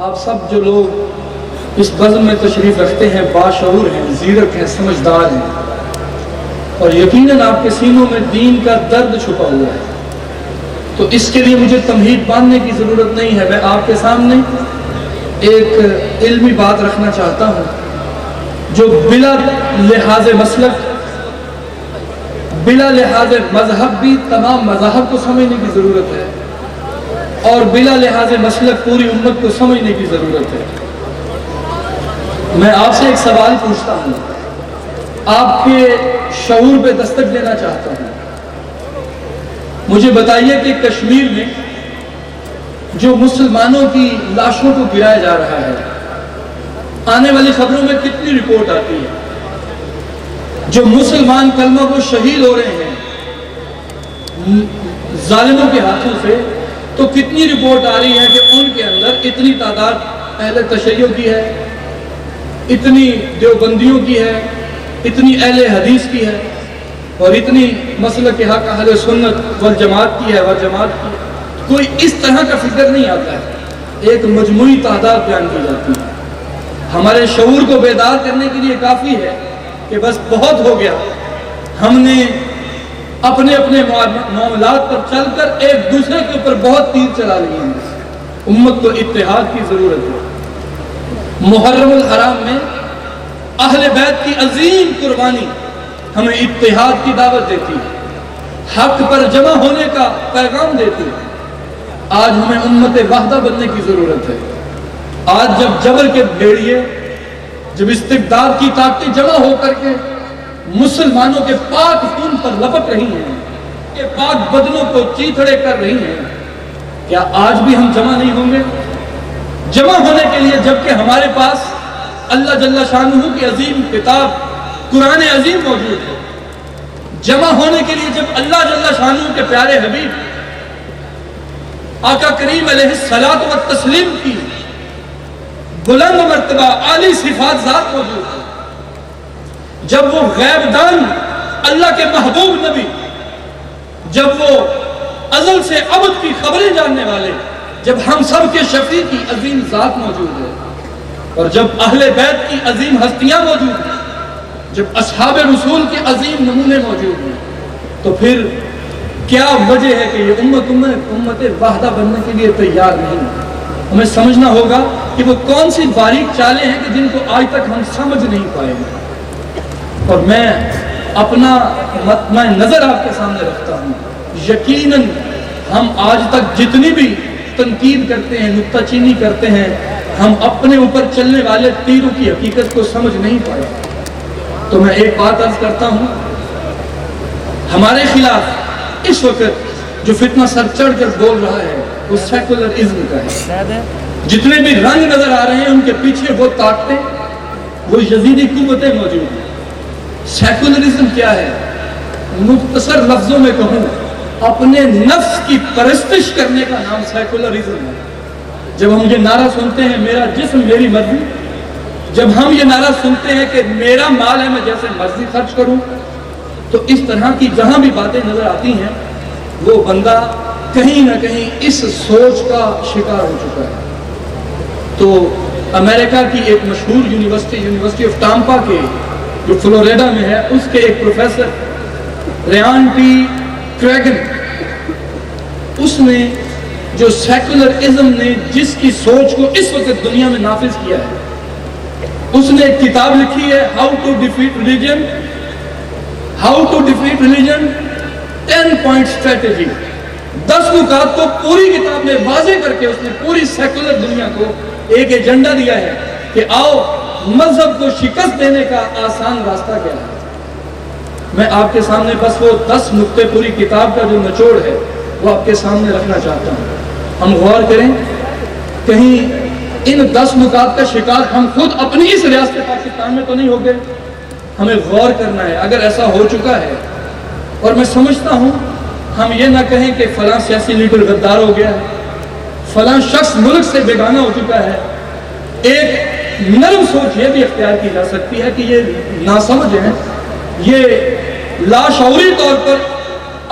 آپ سب جو لوگ اس بزم میں تشریف رکھتے ہیں باشعور ہیں، زیرک ہیں، سمجھدار ہیں، اور یقیناً آپ کے سینوں میں دین کا درد چھپا ہوا ہے، تو اس کے لیے مجھے تمہید باندھنے کی ضرورت نہیں ہے۔ میں آپ کے سامنے ایک علمی بات رکھنا چاہتا ہوں جو بلا لحاظ مسلک، بلا لحاظ مذہب بھی تمام مذاہب کو سمجھنے کی ضرورت ہے، اور بلا لحاظ مسلک پوری امت کو سمجھنے کی ضرورت ہے۔ میں آپ سے ایک سوال پوچھتا ہوں، آپ کے شعور پہ دستک دینا چاہتا ہوں۔ مجھے بتائیے کہ کشمیر میں جو مسلمانوں کی لاشوں کو گرایا جا رہا ہے، آنے والی خبروں میں کتنی رپورٹ آتی ہے؟ جو مسلمان کلمہ کو شہید ہو رہے ہیں ظالموں کے ہاتھوں سے، تو کتنی رپورٹ آ رہی ہے کہ ان کے اندر اتنی تعداد اہل تشیع کی ہے، اتنی دیوبندیوں کی ہے، اتنی اہل حدیث کی ہے، اور اتنی مسلک حق اہل سنت والجماعت کی ہے، کوئی اس طرح کا فکر نہیں آتا ہے، ایک مجموعی تعداد بیان کی جاتی ہے۔ ہمارے شعور کو بیدار کرنے کے لیے کافی ہے کہ بس بہت ہو گیا، ہم نے اپنے اپنے معاملات پر چل کر ایک دوسرے کے اوپر بہت تیر چلا لیے ہیں۔ امت کو اتحاد کی ضرورت ہے۔ محرم الحرام میں اہل بیت کی عظیم قربانی ہمیں اتحاد کی دعوت دیتی ہے، حق پر جمع ہونے کا پیغام دیتی ہے۔ آج ہمیں امت وحدہ بننے کی ضرورت ہے۔ آج جب جبر کے بھیڑیے، جب استبداد کی طاقتیں جمع ہو کر کے مسلمانوں کے پاک خون پر لپٹ رہی ہیں، کہ پاک بدنوں کو چیتھڑے کر رہی ہیں، کیا آج بھی ہم جمع نہیں ہوں گے؟ جمع ہونے کے لیے جبکہ ہمارے پاس اللہ جل شانہ کی عظیم کتاب قرآن عظیم موجود ہے، جمع ہونے کے لیے جب اللہ جل شانہ کے پیارے حبیب آقا کریم علیہ الصلاۃ والتسلیم کی بلند مرتبہ عالی صفات ذات موجود ہے، جب وہ غیب دان اللہ کے محبوب نبی، جب وہ ازل سے ابد کی خبریں جاننے والے، جب ہم سب کے شفیع کی عظیم ذات موجود ہے، اور جب اہل بیت کی عظیم ہستیاں موجود ہیں، جب اصحاب رسول کے عظیم نمونے موجود ہیں، تو پھر کیا وجہ ہے کہ یہ امت وحدہ بننے کے لیے تیار نہیں ہے؟ ہمیں سمجھنا ہوگا کہ وہ کون سی باریک چالیں ہیں کہ جن کو آج تک ہم سمجھ نہیں پائے ہیں، اور میں اپنا مطمع نظر آپ کے سامنے رکھتا ہوں۔ یقیناً ہم آج تک جتنی بھی تنقید کرتے ہیں، نکتہ چینی کرتے ہیں، ہم اپنے اوپر چلنے والے تیروں کی حقیقت کو سمجھ نہیں پائے۔ تو میں ایک بات عرض کرتا ہوں، ہمارے خلاف اس وقت جو فتنہ سر چڑھ کر بول رہا ہے وہ سیکولرزم کا ہے۔ جتنے بھی رنگ نظر آ رہے ہیں ان کے پیچھے وہ طاقتیں، وہ یزیدی قوتیں موجود ہیں۔ سیکولرزم کیا ہے؟ مختصر لفظوں میں کہوں، اپنے نفس کی پرستش کرنے کا نام سیکولرزم ہے۔ جب ہم یہ نعرہ سنتے ہیں میرا جسم میری مرضی، جب ہم یہ نعرہ سنتے ہیں کہ میرا مال ہے میں جیسے مرضی خرچ کروں، تو اس طرح کی جہاں بھی باتیں نظر آتی ہیں وہ بندہ کہیں نہ کہیں اس سوچ کا شکار ہو چکا ہے۔ تو امریکہ کی ایک مشہور یونیورسٹی آف ٹامپا کے جو فلوریڈا میں ہے، اس کے ایک پروفیسر ریان ٹی کریگن، اس نے جو سیکولرزم نے جس کی سوچ کو اس وقت دنیا میں نافذ کیا ہے، اس نے ایک کتاب لکھی ہے how to defeat religion 10 point strategy. 10 نکات کو پوری کتاب میں واضح کر کے اس نے پوری سیکولر دنیا کو ایک ایجنڈا دیا ہے کہ آؤ مذہب کو شکست دینے کا آسان راستہ کیا ہے۔ میں آپ کے سامنے بس وہ 10 نکتے پوری کتاب کا جو نچوڑ ہے وہ آپ کے سامنے رکھنا چاہتا ہوں۔ ہم غور کریں، کہیں ان 10 نکات کا شکار ہم خود اپنی اس ریاست پاکستان میں تو نہیں ہو گئے؟ ہمیں غور کرنا ہے اگر ایسا ہو چکا ہے، اور میں سمجھتا ہوں ہم یہ نہ کہیں کہ فلاں سیاسی لیڈر غدار ہو گیا ہے، فلاں شخص ملک سے بیگانہ ہو چکا ہے۔ ایک نرم سوچ یہ بھی اختیار کی جا سکتی ہے کہ یہ ناسمجھ ہیں، یہ لاشعوری طور پر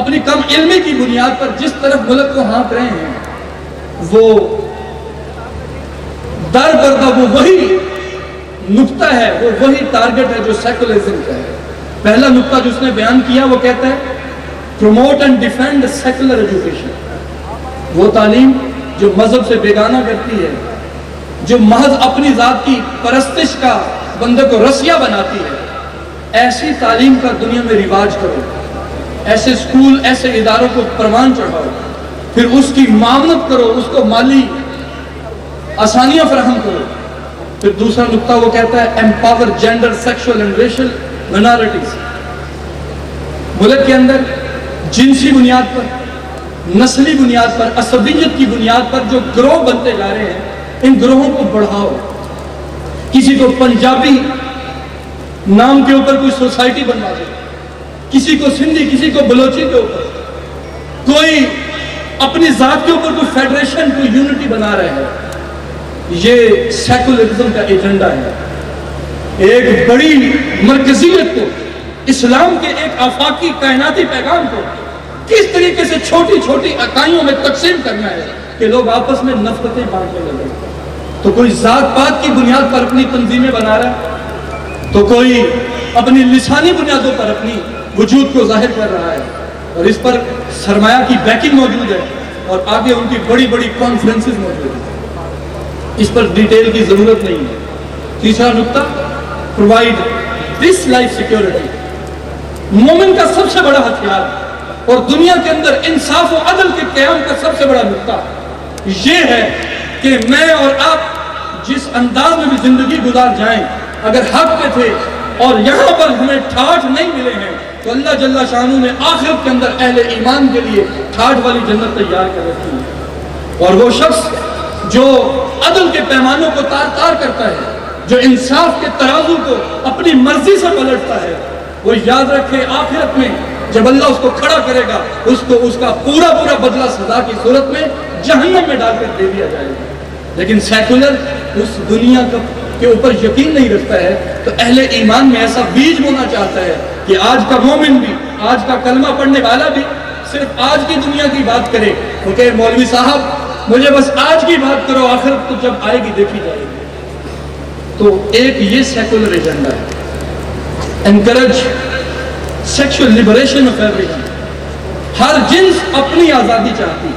اپنی کم علمی کی بنیاد پر جس طرف ملک کو ہانک رہے ہیں وہ در بردہ وہ وہی نقطہ ہے، وہ وہی ٹارگٹ ہے جو سیکولرزم کا ہے۔ پہلا نقطہ جو اس نے بیان کیا وہ کہتا ہے promote and defend secular education, وہ تعلیم جو مذہب سے بیگانہ کرتی ہے، جو محض اپنی ذات کی پرستش کا بندے کو رسیہ بناتی ہے، ایسی تعلیم کا دنیا میں رواج کرو، ایسے اسکول ایسے اداروں کو پروان چڑھاؤ، پھر اس کی معاونت کرو، اس کو مالی آسانیاں فراہم کرو۔ پھر دوسرا نقطہ وہ کہتا ہے empower gender sexual and racial minorities, ملک کے اندر جنسی بنیاد پر، نسلی بنیاد پر، عصبیت کی بنیاد پر جو گروہ بنتے جا رہے ہیں، ان گروہوں کو بڑھاؤ۔ کسی کو پنجابی نام کے اوپر کوئی سوسائٹی بنوا دے، کسی کو سندھی، کسی کو بلوچی کے اوپر، کوئی اپنی ذات کے اوپر کوئی فیڈریشن، کوئی یونٹی بنا رہے ہیں۔ یہ سیکولرزم کا ایجنڈا ہے۔ ایک بڑی مرکزیت کو، اسلام کے ایک آفاقی کائناتی پیغام کو کس طریقے سے چھوٹی چھوٹی اکائیوں میں تقسیم کرنا ہے کہ لوگ آپس میں نفرتیں بانٹنے لگے۔ تو کوئی ذات پات کی بنیاد پر اپنی تنظیمیں بنا رہا ہے، تو کوئی اپنی لسانی بنیادوں پر اپنی وجود کو ظاہر کر رہا ہے، اور اس پر سرمایہ کی بیکنگ موجود ہے، اور آگے ان کی بڑی بڑی کانفرنسز موجود ہیں۔ اس پر ڈیٹیل کی ضرورت نہیں ہے۔ تیسرا نقطہ پرووائڈ دس لائف سیکیورٹی، مومن کا سب سے بڑا ہتھیار اور دنیا کے اندر انصاف و عدل کے قیام کا سب سے بڑا نقطہ یہ ہے کہ میں اور آپ جس انداز میں بھی زندگی گزار جائیں، اگر حق پہ تھے اور یہاں پر ہمیں ٹھاٹھ نہیں ملے ہیں، تو اللہ جل شانہ نے آخرت کے اندر اہل ایمان کے لیے ٹھاٹھ والی جنت تیار کر رکھی ہے۔ اور وہ شخص جو عدل کے پیمانوں کو تار تار کرتا ہے، جو انصاف کے ترازو کو اپنی مرضی سے پلٹتا ہے، وہ یاد رکھے آخرت میں جب اللہ اس کو کھڑا کرے گا، اس کو اس کا پورا بدلہ سزا کی صورت میں جہنم میں ڈال کر دے دیا جائے گا۔ لیکن سیکولر اس دنیا کے اوپر یقین نہیں رکھتا ہے، تو اہل ایمان میں ایسا بیج ہونا چاہتا ہے کہ آج کا مومن بھی، آج کا کلمہ پڑھنے والا بھی صرف آج کی دنیا کی بات کرے، وہ کہے مولوی صاحب مجھے بس آج کی بات کرو، آخرت تو جب آئے گی دیکھی جائے گی۔ تو ایک یہ سیکولر ایجنڈا ہے، encourage sexual liberation of everyone, ہر جنس اپنی آزادی چاہتی۔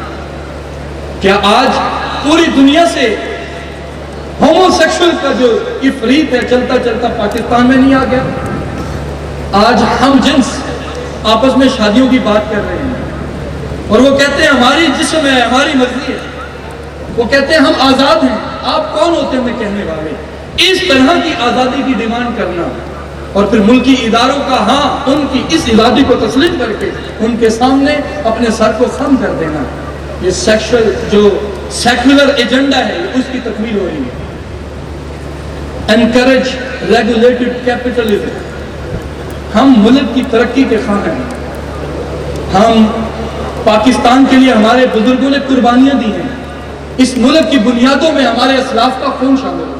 کیا آج پوری دنیا سے ہومو سیکشل کا جو افریت ہے چلتا چلتا پاکستان میں نہیں آ گیا؟ آج ہم جنس آپس میں شادیوں کی بات کر رہے ہیں، اور وہ کہتے ہیں ہماری جسم ہے، ہماری مرضی ہے، وہ کہتے ہیں ہم آزاد ہیں۔ آپ کون ہوتے ہیں کہنے والے؟ اس طرح کی آزادی کی ڈیمانڈ کرنا، اور پھر ملکی اداروں کا ہاں ان کی اس آزادی کو تسلیم کر کے ان کے سامنے اپنے سر کو خم کر دینا، یہ سیکولر ایجنڈا ہے، اس کی تکمیل ہو رہی ہے۔ انکریج ریگولیٹڈ کیپٹلزم، ہم ملک کی ترقی کے خواہاں ہیں، ہم پاکستان کے لیے ہمارے بزرگوں نے قربانیاں دی ہیں، اس ملک کی بنیادوں میں ہمارے اسلاف کا خون شامل ہے۔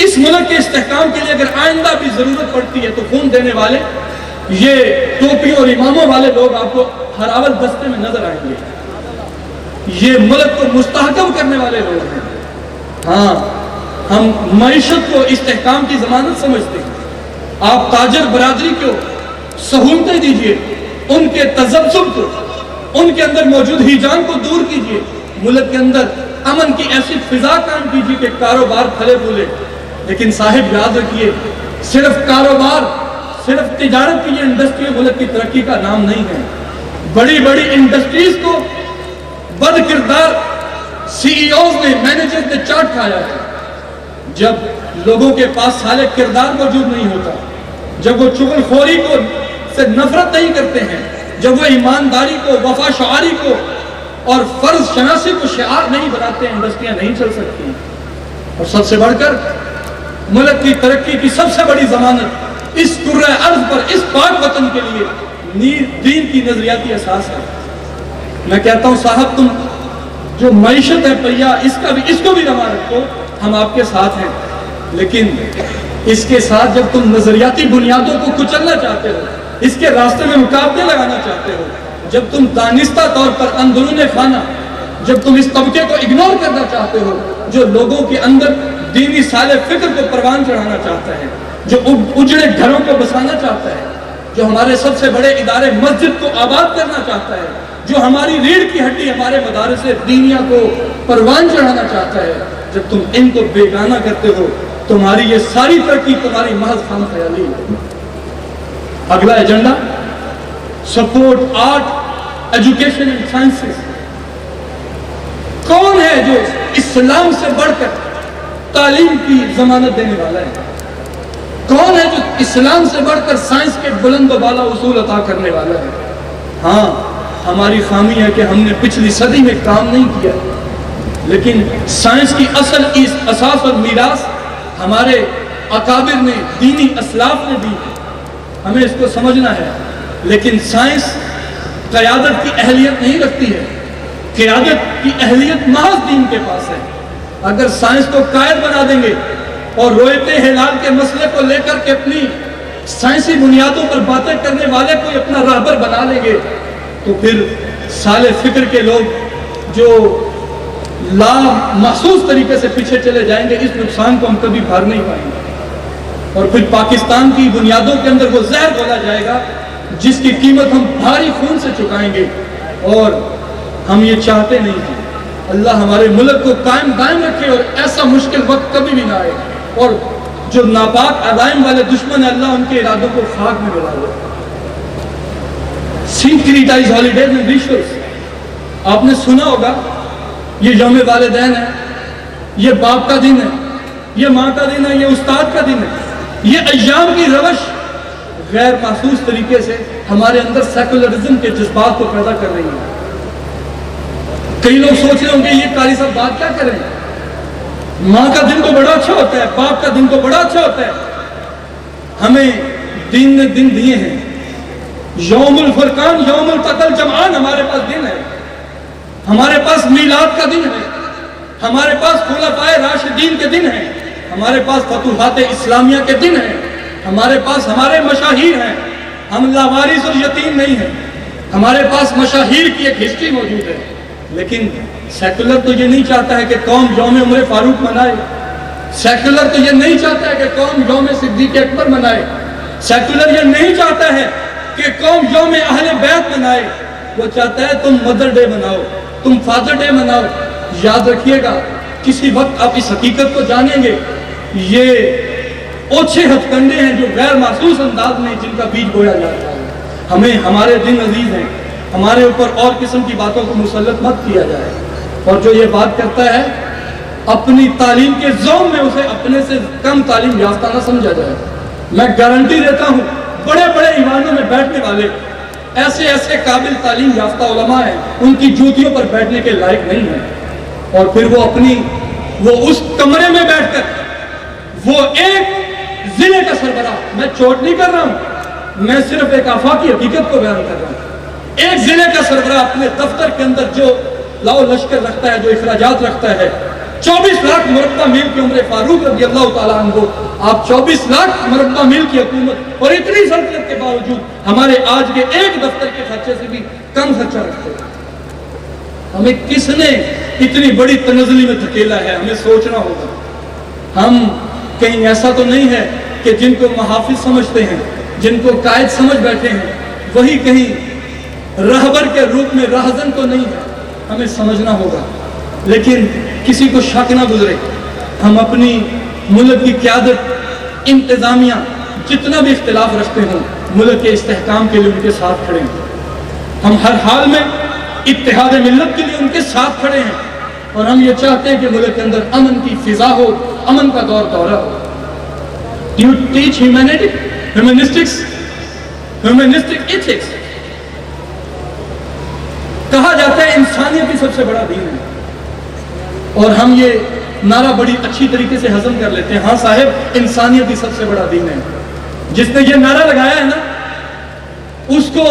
اس ملک کے استحکام کے لیے اگر آئندہ بھی ضرورت پڑتی ہے تو خون دینے والے یہ ٹوپیوں اور اماموں والے لوگ آپ کو ہر اول دستے میں نظر آئیں گے۔ یہ ملک کو مستحکم کرنے والے لوگ ہیں۔ ہاں، ہم معیشت کو استحکام کی ضمانت سمجھتے ہیں۔ آپ تاجر برادری کو سہولتیں دیجئے، ان کے تذبذب کو، ان کے اندر موجود ہیجان کو دور کیجئے، ملک کے اندر امن کی ایسی فضا قائم کیجئے کہ کاروبار پھلے پھولے۔ لیکن صاحب یاد رکھیے، صرف کاروبار، صرف تجارت کی یہ انڈسٹری ملک کی ترقی کا نام نہیں ہے۔ بڑی بڑی انڈسٹریز کو بد کردار سی ای اوز نے، مینیجر نے چاٹ کھایا ہے۔ جب لوگوں کے پاس صالح کردار موجود نہیں ہوتا، جب وہ چغل خوری کو سے نفرت نہیں کرتے ہیں، جب وہ ایمانداری کو، وفا شعاری کو اور فرض شناسی کو شعار نہیں بناتے ہیں، انڈسٹریاں نہیں چل سکتی۔ اور سب سے بڑھ کر ملک کی ترقی کی سب سے بڑی ضمانت اس کرۂ ارض پر، اس پاک وطن کے لیے دین کی نظریاتی اساس ہے۔ میں کہتا ہوں صاحب تم جو معیشت ہے پیا، اس کو بھی روا رکھو، ہم آپ کے ساتھ ہیں، لیکن اس کے ساتھ جب تم نظریاتی بنیادوں کو کچلنا چاہتے ہو، اس کے راستے میں رکاوٹیں لگانا چاہتے ہو، جب تم دانستہ طور پر اندرون خانہ، جب تم اس طبقے کو اگنور کرنا چاہتے ہو، جو لوگوں کے اندر دینی صالح فکر کو پروان چڑھانا چاہتا ہے، جو اجڑے گھروں کو بسانا چاہتا ہے، جو ہمارے سب سے بڑے ادارے مسجد کو آباد کرنا چاہتا ہے، جو ہماری ریڑھ کی ہڈی ہمارے مدارس دینیا کو پروان چڑھانا چاہتا ہے، جب تم ان کو بیگانہ کرتے ہو تمہاری یہ ساری ترقی تمہاری محض خام خیالی ہے۔ اگلا agenda support art education and sciences. کون ہے جو اسلام سے بڑھ کر تعلیم کی ضمانت دینے والا ہے؟ کون ہے جو اسلام سے بڑھ کر سائنس کے بلند و بالا اصول عطا کرنے والا ہے؟ ہاں، ہماری خامی ہے کہ ہم نے پچھلی صدی میں کام نہیں کیا، لیکن سائنس کی اصل اساس اور میراث ہمارے اکابر نے، دینی اسلاف نے دی ہے، ہمیں اس کو سمجھنا ہے۔ لیکن سائنس قیادت کی اہلیت نہیں رکھتی ہے، قیادت کی اہلیت محض دین کے پاس ہے۔ اگر سائنس کو قائد بنا دیں گے اور رویت ہلال کے مسئلے کو لے کر کے اپنی سائنسی بنیادوں پر باتیں کرنے والے کو اپنا راہبر بنا لیں گے تو پھر صالح فکر کے لوگ جو لا محسوس طریقے سے پیچھے چلے جائیں گے، اس نقصان کو ہم کبھی بھر نہیں پائیں گے، اور پھر پاکستان کی بنیادوں کے اندر وہ زہر گھولا جائے گا جس کی قیمت ہم بھاری خون سے چکائیں گے، اور ہم یہ چاہتے نہیں ہیں۔ اللہ ہمارے ملک کو قائم دائم رکھے اور ایسا مشکل وقت کبھی بھی نہ آئے، اور جو ناپاک عزائم والے دشمن ہیں اللہ ان کے ارادوں کو خاک میں ملا دے۔ سینکریٹائز ہالیڈیز اینڈ ریچولز، آپ نے سنا ہوگا، یہ یوم والدین ہے، یہ باپ کا دن ہے، یہ ماں کا دن ہے، یہ استاد کا دن ہے۔ یہ ایام کی روش غیر محسوس طریقے سے ہمارے اندر سیکولرزم کے جذبات کو پیدا کر رہی ہے۔ کئی لوگ سوچ رہے ہوں گے یہ قاری صاحب بات کیا کریں، ماں کا دن تو بڑا اچھا ہوتا ہے، باپ کا دن تو بڑا اچھا ہوتا ہے۔ ہمیں دین نے دن دیے ہیں، یوم الفرقان، یوم التقى الجمعان ہمارے پاس دن ہے، ہمارے پاس میلاد کا دن ہے، ہمارے پاس خلفائے راشدین کے دن ہیں، ہمارے پاس فتوحات اسلامیہ کے دن ہیں، ہمارے پاس ہمارے مشاہیر ہیں، ہم لاوارث اور یتیم نہیں ہیں، ہمارے پاس مشاہیر کی ایک ہسٹری موجود ہے۔ لیکن سیکولر تو یہ نہیں چاہتا ہے کہ قوم یوم عمر فاروق منائے، سیکولر تو یہ نہیں چاہتا ہے کہ قوم یوم صدیق اکبر منائے، سیکولر یہ نہیں چاہتا ہے کہ قوم یوم اہل بیت منائے، وہ چاہتا ہے تم مدر ڈے مناؤ، تم فادر ڈے مناؤ۔ یاد رکھیے گا، کسی وقت آپ اس حقیقت کو جانیں گے، یہ اوچھے ہتھ کنڈے ہیں جو غیر محسوس انداز میں جن کا بیج بویا جاتا ہے۔ ہمیں ہمارے دن عزیز ہیں، ہمارے اوپر اور قسم کی باتوں کو مسلط مت کیا جائے، اور جو یہ بات کرتا ہے اپنی تعلیم کے زوم میں اسے اپنے سے کم تعلیم یافتہ نہ سمجھا جائے۔ میں گارنٹی دیتا ہوں بڑے بڑے ایوانوں میں بیٹھنے والے ایسے ایسے قابل تعلیم یافتہ علماء ہیں، ان کی جوتیوں پر بیٹھنے کے لائق نہیں ہیں، اور پھر وہ اس کمرے میں بیٹھ کر وہ ایک ضلع کا سربراہ، میں چوٹ نہیں کر رہا ہوں، میں صرف ایک آفاقی حقیقت کو بیان کر رہا ہوں، ایک ضلع کا سربراہ اپنے دفتر کے اندر جو لاؤ لشکر رکھتا ہے، جو اخراجات رکھتا ہے، 24 لاکھ مربع میل کی عمر فاروق رضی اللہ تعالیٰ عنہ، آپ 24 لاکھ مربع میل کی حکومت اور اتنی سلطنت کے باوجود ہمارے آج کے ایک دفتر کے خرچے سے بھی کم خرچہ رکھتے ہیں۔ ہمیں کس نے اتنی بڑی تنزلی میں دھکیلا ہے، ہمیں سوچنا ہوگا۔ ہم کہیں ایسا تو نہیں ہے کہ جن کو محافظ سمجھتے ہیں، جن کو قائد سمجھ بیٹھے ہیں، وہی کہیں رہبر کے روپ میں راہزن تو نہیں ہے، ہمیں سمجھنا ہوگا۔ لیکن کسی کو شک نہ گزرے، ہم اپنی ملک کی قیادت، انتظامیہ جتنا بھی اختلاف رکھتے ہوں، ملک کے استحکام کے لیے ان کے ساتھ کھڑے ہیں۔ ہم ہر حال میں اتحاد ملت کے لیے ان کے ساتھ کھڑے ہیں، اور ہم یہ چاہتے ہیں کہ ملک کے اندر امن کی فضا ہو، امن کا دور دورہ ہو۔ You teach humanity, humanistic ethics۔ کہا جاتا ہے انسانیت ہی سب سے بڑا دین ہے، اور ہم یہ نعرہ بڑی اچھی طریقے سے ہضم کر لیتے ہیں، ہاں صاحب انسانیت ہی سب سے بڑا دین ہے۔ جس نے یہ نعرہ لگایا ہے نا، اس کو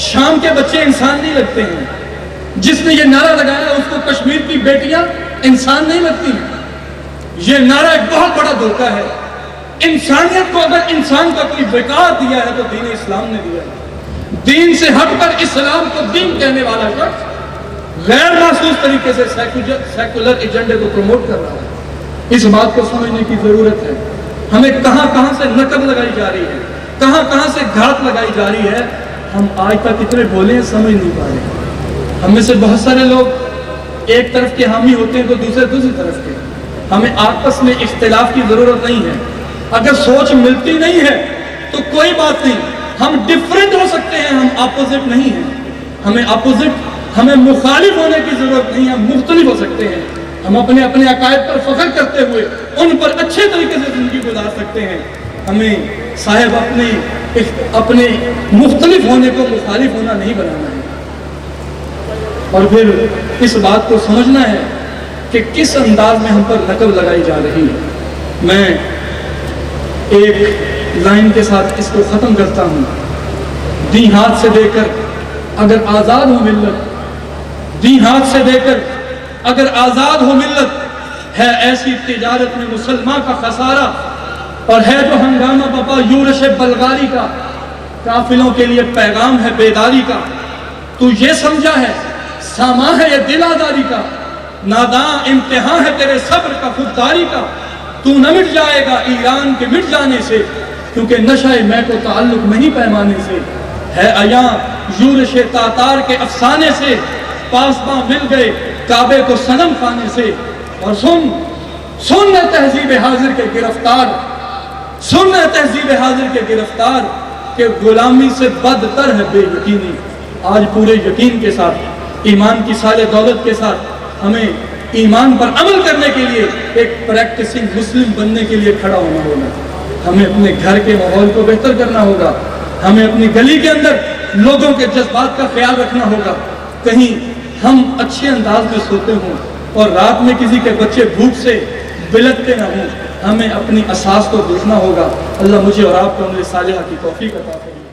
شام کے بچے انسان نہیں لگتے ہیں، جس نے یہ نعرہ لگایا اس کو کشمیر کی بیٹیاں انسان نہیں لگتی ہیں۔ یہ نعرہ ایک بہت بڑا دھوکہ ہے۔ انسانیت کو اگر انسان کا کوئی وقار دیا ہے تو دین اسلام نے دیا ہے۔ دین سے ہٹ کر اسلام کو دین کہنے والا شخص غیر محسوس طریقے سے سیکولر ایجنڈے کو پروموٹ کر رہا ہے۔ اس بات کو سمجھنے کی ضرورت ہے۔ ہمیں کہاں کہاں سے نقب لگائی جا رہی ہے، کہاں کہاں سے گھات لگائی جا رہی ہے، ہم آج تک اتنے بولے ہیں سمجھ نہیں پا رہے۔ ہم میں سے بہت سارے لوگ ایک طرف کے حامی ہوتے ہیں تو دوسری طرف کے۔ ہمیں آپس میں اختلاف کی ضرورت نہیں ہے۔ اگر سوچ ملتی نہیں ہے تو کوئی بات نہیں، ہم ڈیفرنٹ ہو سکتے ہیں، ہم اپوزٹ نہیں ہیں۔ ہمیں مخالف ہونے کی ضرورت نہیں ہے، ہم مختلف ہو سکتے ہیں۔ ہم اپنے عقائد پر فخر کرتے ہوئے ان پر اچھے طریقے سے زندگی گزار سکتے ہیں۔ ہمیں صاحب اپنے مختلف ہونے کو مخالف ہونا نہیں بنانا ہے، اور پھر اس بات کو سمجھنا ہے کہ کس انداز میں ہم پر نقب لگائی جا رہی ہے۔ میں ایک لائن کے ساتھ اس کو ختم کرتا ہوں۔ دی ہاتھ سے دے کر اگر آزاد ہو ملت، دی ہاتھ سے دے کر اگر آزاد ہو ملت، ہے ایسی تجارت میں مسلمان کا خسارہ، اور ہے جو ہنگامہ بپا یورش بلغاری کا، قافلوں کے لیے پیغام ہے بیداری کا۔ تو یہ سمجھا ہے ساما ہے یہ دل آزاری کا، ناداں امتحان ہے تیرے صبر کا خودداری کا۔ تو نہ مٹ جائے گا ایران کے مٹ جانے سے، کیونکہ نشہ میں کو تعلق نہیں پیمانے سے۔ ہے عیاں یورش تاتار کے افسانے سے، پاسباں مل گئے کعبے کو صنم خانے سے۔ اور سن تہذیب حاضر کے گرفتار، سن تہذیب حاضر کے گرفتار، کہ غلامی سے بدتر ہے بے یقینی۔ آج پورے یقین کے ساتھ، ایمان کی سال دولت کے ساتھ، ہمیں ایمان پر عمل کرنے کے لیے ایک پریکٹسنگ مسلم بننے کے لیے کھڑا ہونا ہوگا۔ ہمیں اپنے گھر کے ماحول کو بہتر کرنا ہوگا، ہمیں اپنی گلی کے اندر لوگوں کے جذبات کا خیال رکھنا ہوگا۔ کہیں ہم اچھے انداز میں سوتے ہوں اور رات میں کسی کے بچے بھوک سے بلکتے نہ ہوں، ہمیں اپنی اساس کو دیکھنا ہوگا۔ اللہ مجھے اور آپ کو عمل صالحہ کی توفیق عطا فرمائے۔